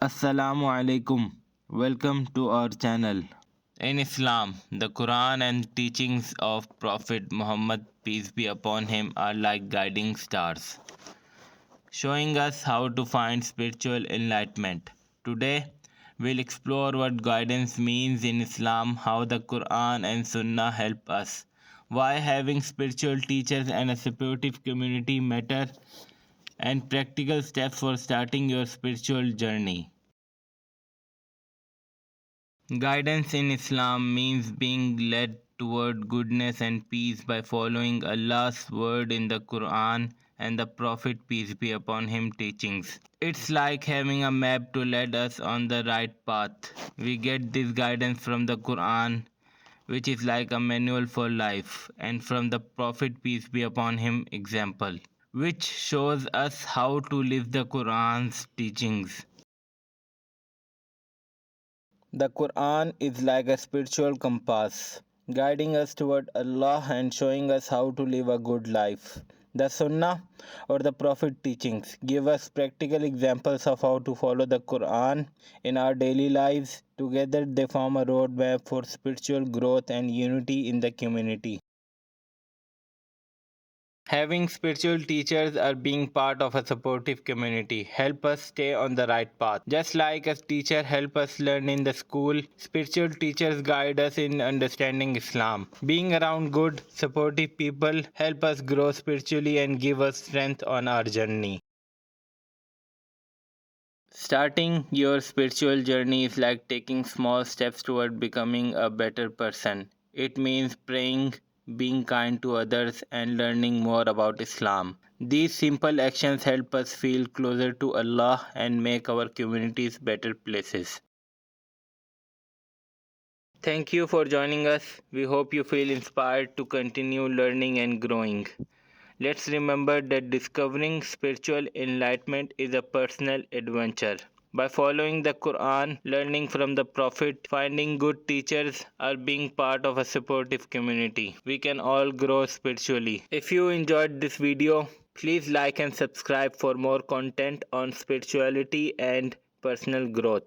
Assalamu Alaikum. Welcome to our channel. In Islam, the Quran and teachings of Prophet Muhammad, peace be upon him, are like guiding stars, showing us how to find spiritual enlightenment. Today, we'll explore what guidance means in Islam, how the Quran and Sunnah help us, why having spiritual teachers and a supportive community matter, and practical steps for starting your spiritual journey. Guidance in Islam means being led toward goodness and peace by following Allah's word in the Quran and the Prophet peace be upon him teachings. It's like having a map to lead us on the right path. We get this guidance from the Quran, which is like a manual for life, and from the Prophet peace be upon him example, which shows us how to live the Quran's teachings. The Quran is like a spiritual compass, guiding us toward Allah and showing us how to live a good life. The Sunnah or the Prophet teachings give us practical examples of how to follow the Quran in our daily lives. Together, they form a roadmap for spiritual growth and unity in the community. Having spiritual teachers or being part of a supportive community help us stay on the right path. Just like a teacher help us learn in the school, spiritual teachers guide us in understanding Islam. Being around good, supportive people help us grow spiritually and give us strength on our journey. Starting your spiritual journey is like taking small steps toward becoming a better person. It means praying, being kind to others, and learning more about Islam. These simple actions help us feel closer to Allah and make our communities better places. Thank you for joining us. We hope you feel inspired to continue learning and growing. Let's remember that discovering spiritual enlightenment is a personal adventure. By following the Quran, learning from the Prophet, finding good teachers, or being part of a supportive community, we can all grow spiritually. If you enjoyed this video, please like and subscribe for more content on spirituality and personal growth.